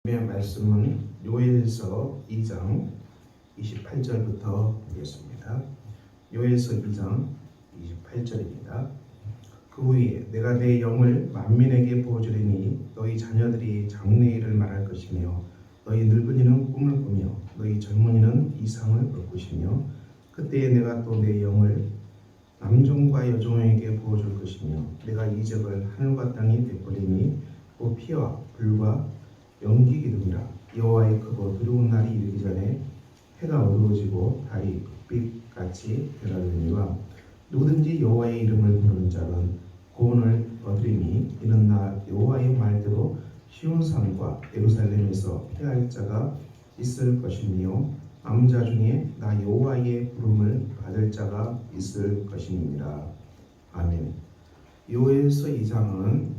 말씀은 요엘서 2장 28절부터 보겠습니다. 요엘서 2장 28절입니다. 그 후에 내가 내 영을 만민에게 부어주리니 너희 자녀들이 장래일을 말할 것이며 너희 늙은이는 꿈을 꾸며 너희 젊은이는 이상을 볼 것이며 그때에 내가 또 내 영을 남종과 여종에게 부어줄 것이며 내가 이적을 하늘과 땅이 베풀리니 곧 피와 불과 연기 기둥이라. 여호와의 크고 두려운 날이 이르기 전에 해가 어두워지고 달이 빛같이 변하려니와 누구든지 여호와의 이름을 부르는 자는 구원을 얻으리니 이는 나 여호와의 말대로 시온산과 예루살렘에서 패할 자가 있을 것이며 남자 중에 나 여호와의 부름을 받을 자가 있을 것이니라. 아멘. 요엘서 2장은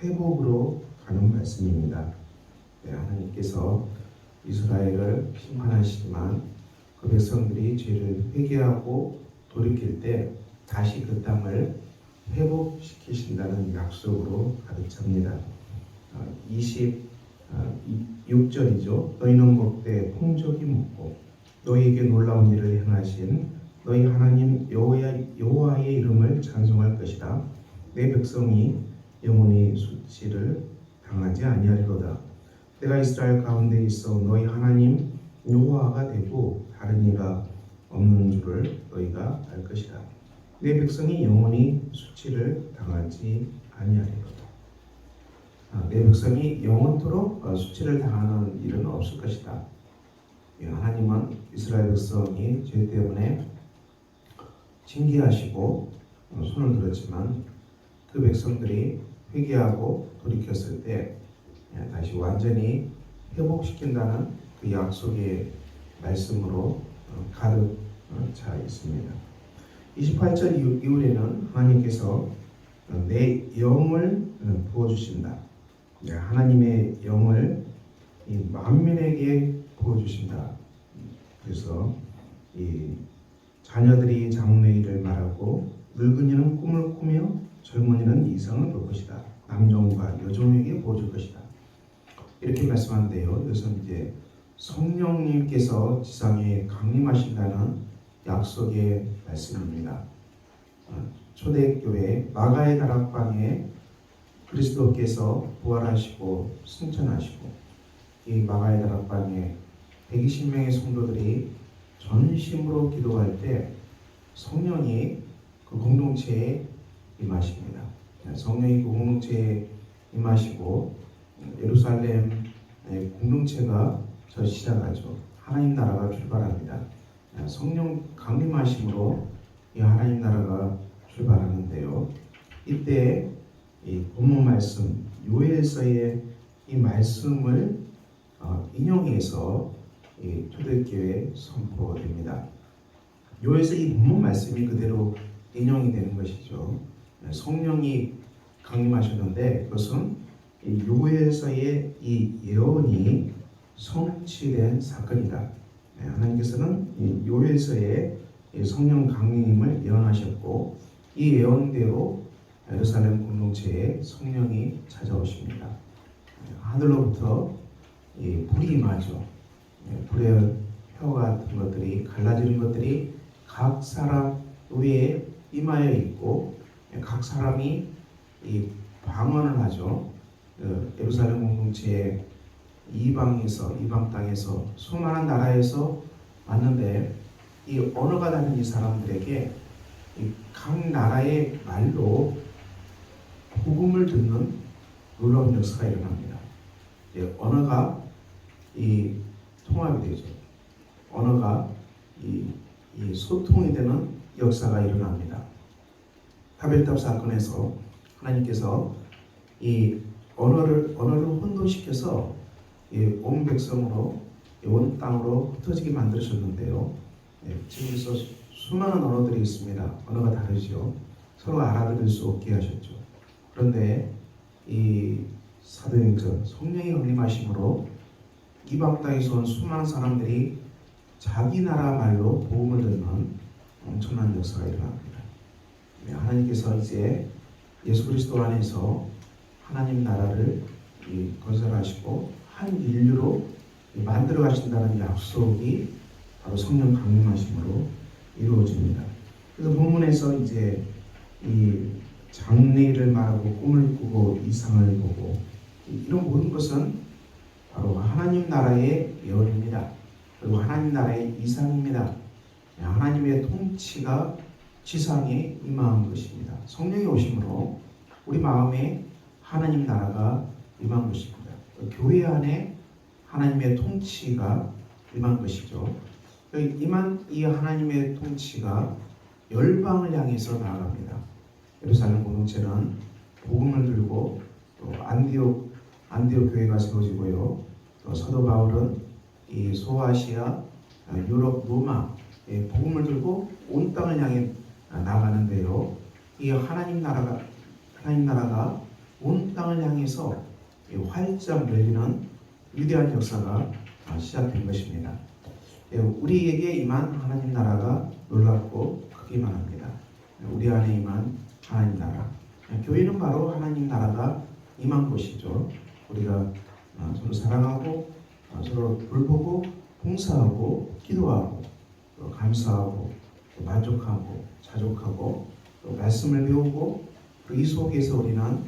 회복으로 가는 말씀입니다. 하나님께서 이스라엘을 심판하시지만 그 백성들이 죄를 회개하고 돌이킬 때 다시 그 땅을 회복시키신다는 약속으로 가득 찹니다. 26절이죠. 너희는 먹되 풍족이 먹고 너희에게 놀라운 일을 행하신 너희 하나님 여호와의 이름을 찬송할 것이다. 내 백성이 영원히 수치를 당하지 아니하리로다. 내가 이스라엘 가운데 있어 너희 하나님 여호와가 되고 다른 이가 없는 줄을 너희가 알 것이다. 내 백성이 영원히 수치를 당하지 아니하리로다. 내 백성이 영원토록 수치를 당하는 일은 없을 것이다. 하나님은 이스라엘 백성이 죄 때문에 징계하시고 손을 들었지만 그 백성들이 회개하고 돌이켰을 때 다시 완전히 회복시킨다는 그 약속의 말씀으로 가득 차 있습니다. 28절 이후에는 하나님께서 내 영을 부어주신다. 하나님의 영을 이 만민에게 부어주신다. 그래서 이 자녀들이 장래일을 말하고 늙은이는 꿈을 꾸며 젊은이는 이상을 볼 것이다. 남종과 여종에게 부어줄 것이다. 이렇게 말씀하는데요. 이것은 이제 성령님께서 지상에 강림하신다는 약속의 말씀입니다. 초대교회 마가의 다락방에 그리스도께서 부활하시고 승천하시고 이 마가의 다락방에 120명의 성도들이 전심으로 기도할 때 성령이 그 공동체에 임하십니다. 성령이 그 공동체에 임하시고 예루살렘 공동체가 시작하죠. 하나님 나라가 출발합니다. 성령 강림하심으로 이 하나님 나라가 출발하는데요. 이때 이 본문 말씀 요엘서의 이 말씀을 인용해서 이 초대교회에 선포됩니다. 요엘서 이 본문 말씀이 그대로 인용이 되는 것이죠. 성령이 강림하셨는데 그것은 이 요엘서의 이 예언이 성취된 사건이다. 하나님께서는 이 요엘서의 이 성령 강림을 예언하셨고 이 예언대로 예루살렘 공동체에 성령이 찾아오십니다. 하늘로부터 이 불이 임하죠. 불의 혀 같은 것들이 갈라지는 것들이 각 사람 위에 임하여 있고 각 사람이 이 방언을 하죠. 예루살렘 공동체의 이방 땅에서 수많은 나라에서 왔는데 이 언어가 다른 이 사람들에게 이 각 나라의 말로 복음을 듣는 놀라운 역사가 일어납니다. 언어가 이 통합이 되죠. 언어가 이 소통이 되는 역사가 일어납니다. 바벨탑 사건에서 하나님께서 이 언어를 혼돈시켜서 온 백성으로 온 땅으로 흩어지게 만드셨는데요. 지금서 수많은 언어들이 있습니다. 언어가 다르죠. 서로 알아들을 수 없게 하셨죠. 그런데 이 사도행전 성령이 강림하심으로 이방 땅에서 온 수많은 사람들이 자기 나라 말로 복음을 듣는 엄청난 역사가 일어납니다. 하나님께서 이제 예수 그리스도 안에서 하나님 나라를 건설하시고 한 인류로 만들어 가신다는 약속이 바로 성령 강림하심으로 이루어집니다. 그래서 본문에서 이제 이 장래를 말하고 꿈을 꾸고 이상을 보고 이런 모든 것은 바로 하나님 나라의 예언입니다. 그리고 하나님 나라의 이상입니다. 하나님의 통치가 지상에 임한 것입니다. 성령이 오심으로 우리 마음에 하나님 나라가 임한 것입니다. 교회 안에 하나님의 통치가 임한 것이죠. 임한 이 하나님의 통치가 열방을 향해서 나아갑니다. 예루살렘 공동체는 복음을 들고 또 안디옥 교회가 세워지고요. 또 사도 바울은 이 소아시아, 유럽, 로마 복음을 들고 온 땅을 향해 나가는데요. 이 하나님 나라가 온 땅을 향해서 활짝 열리는 위대한 역사가 시작된 것입니다. 우리에게 임한 하나님 나라가 놀랍고 크기만 합니다. 우리 안에 임한 하나님 나라. 교회는 바로 하나님 나라가 임한 곳이죠. 우리가 서로 사랑하고 서로 돌보고 봉사하고 기도하고 또 감사하고 또 만족하고 자족하고 또 말씀을 배우고 그리고 이 속에서 우리는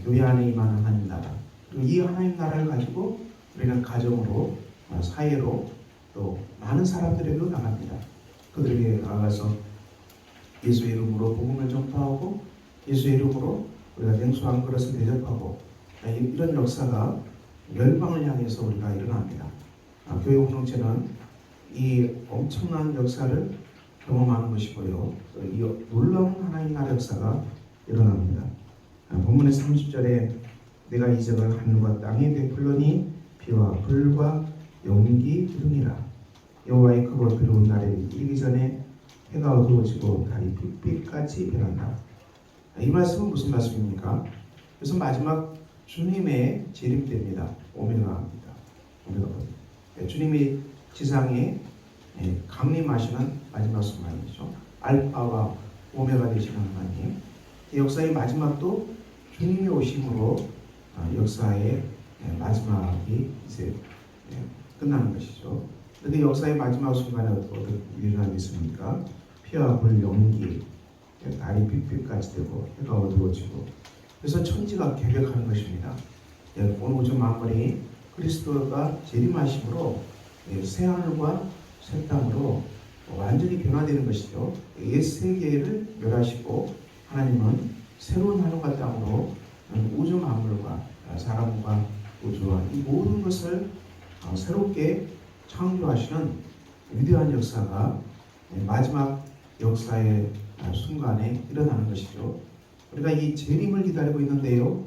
교회 안에 임하는 하나님 나라 그리고 이 하나님 나라를 가지고 우리는 가정으로 사회로 또 많은 사람들에게로 나갑니다. 그들에게 나가서 예수의 이름으로 복음을 전파하고 예수의 이름으로 우리가 냉수 한 그릇을 대접하고 이런 역사가 열방을 향해서 우리가 일어납니다. 교회 공동체는 이 엄청난 역사를 경험하는 것이고요. 이 놀라운 하나님 나라 역사가 일어납니다. 본문의 30절에 내가 이적을 하늘과 땅에 베풀더니 비와 불과 연기 기둥이라 여호와의 크고 두려운 날에 이르기 전에 해가 어두워지고 달이 빛빛같이 변한다. 이 말씀은 무슨 말씀입니까? 그래서 마지막 주님의 재림때입니다. 오메가입니다. 오메가. 주님이 지상에 강림하시는 마지막 순간이죠. 알파와 오메가 되시는 하나님. 이 역사의 마지막도 주님이 오심으로 역사의 마지막이 이제 끝나는 것이죠. 그런데 역사의 마지막 순간에 어떤 일어나게 있습니까? 피와 불 연기, 달이 빛빛같이 되고 해가 어두워지고 그래서 천지가 개벽하는 것입니다. 오늘 오전 마무리 그리스도가 재림하심으로 새하늘과 새 땅으로 완전히 변화되는 것이죠. 옛 세계를 멸하시고 하나님은 새로운 하늘과 땅으로 우주 만물과 사람과 우주와 이 모든 것을 새롭게 창조하시는 위대한 역사가 마지막 역사의 순간에 일어나는 것이죠. 우리가 이 재림을 기다리고 있는데요.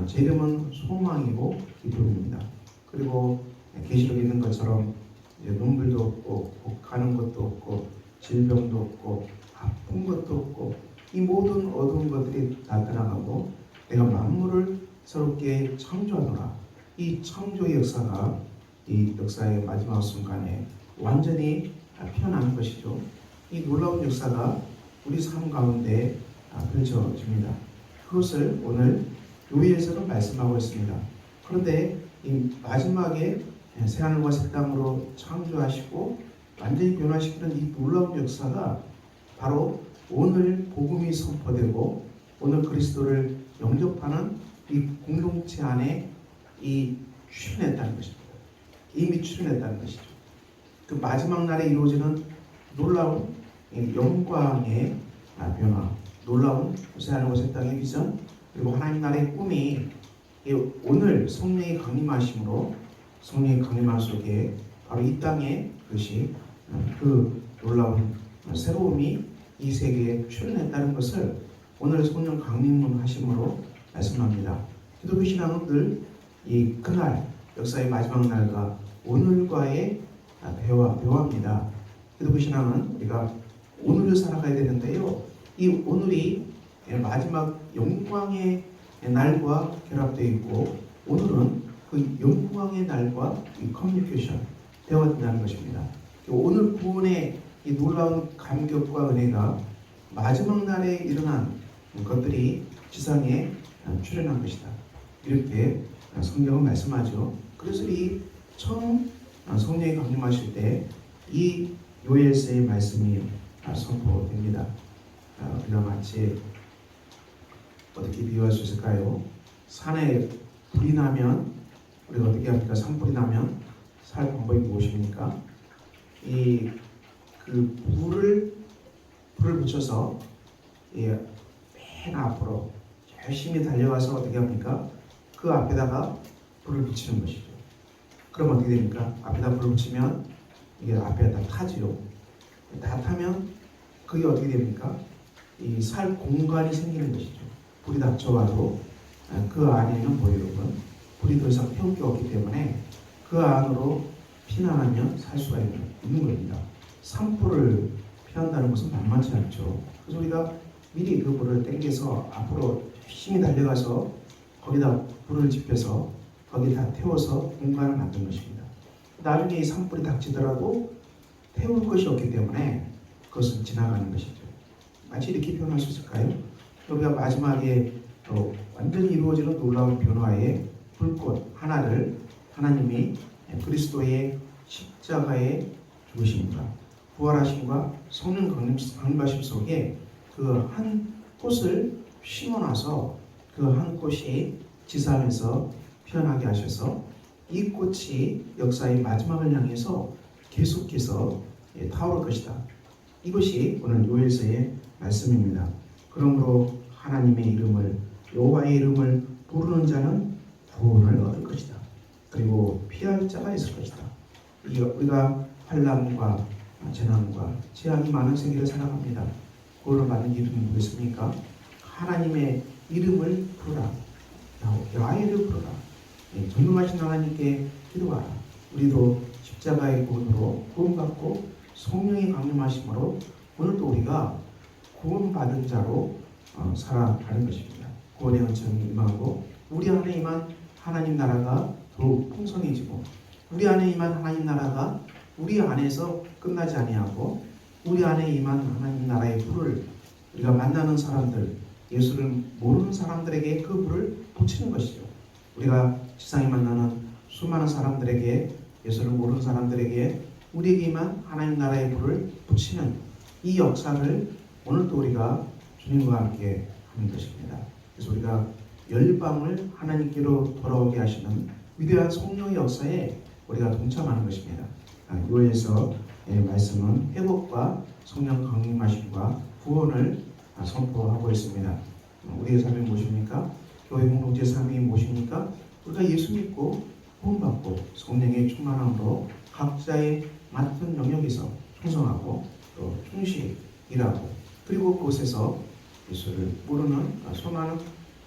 재림은 소망이고 기쁨입니다. 그리고 계시록에 있는 것처럼 눈물도 없고 가는 것도 없고 질병도 없고 아픈 것도 없고 이 모든 어두운 것들이 다 떠나가고 내가 만물을 새롭게 창조하노라. 이 창조의 역사가 이 역사의 마지막 순간에 완전히 피어나는 것이죠. 이 놀라운 역사가 우리 삶 가운데 펼쳐집니다. 그것을 오늘 요일에서는 말씀하고 있습니다. 그런데 이 마지막에 새하늘과 새 땅으로 창조하시고 완전히 변화시키는 이 놀라운 역사가 바로 오늘 복음이 선포되고 오늘 그리스도를 영접하는 이 공동체 안에 이 출현했다는 것입니다. 이미 출현했다는 것이죠. 그 마지막 날에 이루어지는 놀라운 영광의 변화, 놀라운 새하늘과 새 땅의 비전, 그리고 하나님 나라의 꿈이 오늘 성령의 강림하심으로 성령의 강림함 속에 바로 이 땅에 그것이 그 놀라운 새로움이 이 세계에 출현했다는 것을 오늘 성령 강림하심으로 말씀합니다. 기독교 신앙은 늘 이 그날 역사의 마지막 날과 오늘과의 대화입니다. 기독교 신앙은 우리가 오늘을 살아가야 되는데요. 이 오늘이 마지막 영광의 날과 결합되어 있고 오늘은 그 영광의 날과 이 커뮤니케이션 대화된다는 것입니다. 오늘 구원의 이 놀라운 감격과 은혜가 마지막 날에 일어난 것들이 지상에 출현한 것이다. 이렇게 성경은 말씀하죠. 그래서 이 처음 성령이 강림하실 때 이 요엘서의 말씀이 선포됩니다. 우리가 마치 어떻게 비유할 수 있을까요? 산에 불이 나면 우리가 어떻게 합니까? 산불이 나면 살 방법이 무엇입니까? 그 불을 붙여서 맨 앞으로 열심히 달려가서 어떻게 합니까? 그 앞에다가 불을 붙이는 것이죠. 그럼 어떻게 됩니까? 앞에다 불을 붙이면 이게 앞에 다 타지요. 다 타면 그게 어떻게 됩니까? 이 살 공간이 생기는 것이죠. 불이 닥쳐와도 그 안에는 여러분 불이 더 이상 태울 게 없기 때문에 그 안으로 피난하면 살 수가 있는 겁니다. 산불을 피한다는 것은 만만치 않죠. 그래서 우리가 미리 그 불을 땡겨서 앞으로 열심히 달려가서 거기다 불을 지펴서 거기다 태워서 공간을 만든 것입니다. 나중에 이 산불이 닥치더라도 태울 것이 없기 때문에 그것은 지나가는 것이죠. 마치 이렇게 표현할 수 있을까요? 우리가 마지막에 완전히 이루어지는 놀라운 변화의 불꽃 하나를 하나님이 그리스도의 십자가의 죽으심과 부활하심과 성령 강림하심 속에 그 한 꽃을 심어놔서 그 한 꽃이 지상에서 피어나게 하셔서 이 꽃이 역사의 마지막을 향해서 계속해서 타오를 것이다. 이것이 오늘 요엘서의 말씀입니다. 그러므로 하나님의 이름을 여호와의 이름을 부르는 자는 구원을 얻을 것이다. 그리고 피할 자가 있을 것이다. 우리가 환난과 재난과 재앙이 많은 세계를 살아갑니다. 구원을 받는 이름이 뭐겠습니까? 하나님의 이름을 부르라. 여호와의 이름을 부르라. 전능하신 하나님께 기도하라. 우리도 십자가의 구원으로 구원받고 성령의 강림하심으로 오늘도 우리가 구원받은 자로 살아가는 것입니다. 구원의 은총이 임하고 우리 안에 임한 하나님 나라가 더욱 풍성해지고 우리 안에 임한 하나님 나라가 우리 안에서 끝나지 아니하고 우리 안에 임한 하나님 나라의 불을 우리가 만나는 사람들, 예수를 모르는 사람들에게 그 불을 붙이는 것이죠. 우리가 세상에 만나는 수많은 사람들에게, 예수를 모르는 사람들에게 우리에게만 하나님 나라의 불을 붙이는 이 역사를 오늘도 우리가 주님과 함께 하는 것입니다. 그래서 우리가 열방을 하나님께로 돌아오게 하시는 위대한 성령의 역사에 우리가 동참하는 것입니다. 요엘서의 말씀은 회복과 성령 강림하심과 구원을 선포하고 있습니다. 우리의 삶이 무엇입니까? 교회 공동체 삶이 무엇입니까? 우리가 예수 믿고 구원받고 성령의 충만함으로 각자의 맡은 영역에서 충성하고 또 충실히 일하고 그리고 그곳에서 예수를 모르는 수많은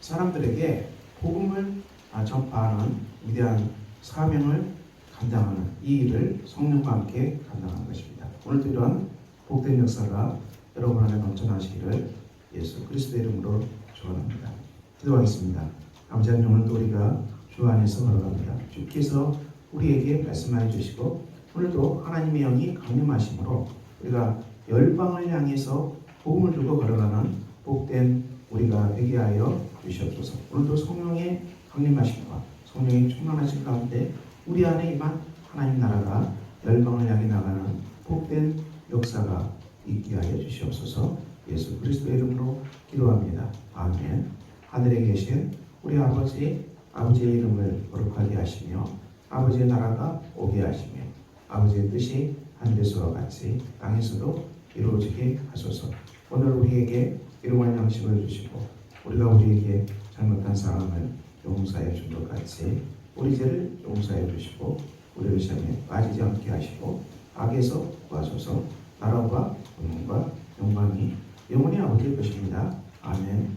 사람들에게 복음을 전파하는 위대한 사명을 감당하는 이 일을 성령과 함께 감당하는 것입니다. 오늘도 이러한 복된 역사가 여러분 안에 넘쳐나시기를 예수 그리스도의 이름으로 축원합니다. 기도하겠습니다. 아버지 하나님, 오늘도 우리가 주 안에서 걸어갑니다. 주께서 우리에게 말씀하여 주시고 오늘도 하나님의 영이 강림하심으로 우리가 열방을 향해서 복음을 들고 걸어가는 복된 우리가 되게 하여 주시옵소서. 오늘도 성령의 강림하심과 성령의 충만하신 가운데 우리 안에 임한 하나님 나라가 열방을 향해 나가는 복된 역사가 있게 하여 주시옵소서. 예수 그리스도의 이름으로 기도합니다. 아멘. 하늘에 계신 우리 아버지의 이름을 거룩하게 하시며 아버지의 나라가 오게 하시며 아버지의 뜻이 하늘에서와 같이 땅에서도 이루어지게 하소서. 오늘 우리에게 일용할 양식을 주시고 우리가 우리에게 잘못한 사람을 용서해 준 것 같이 우리 죄를 용서해 주시고 우리를 시험에 빠지지 않게 하시고 악에서 구하소서. 나라와 권능과 영광이 영원히 아버지의 것입니다. 아멘.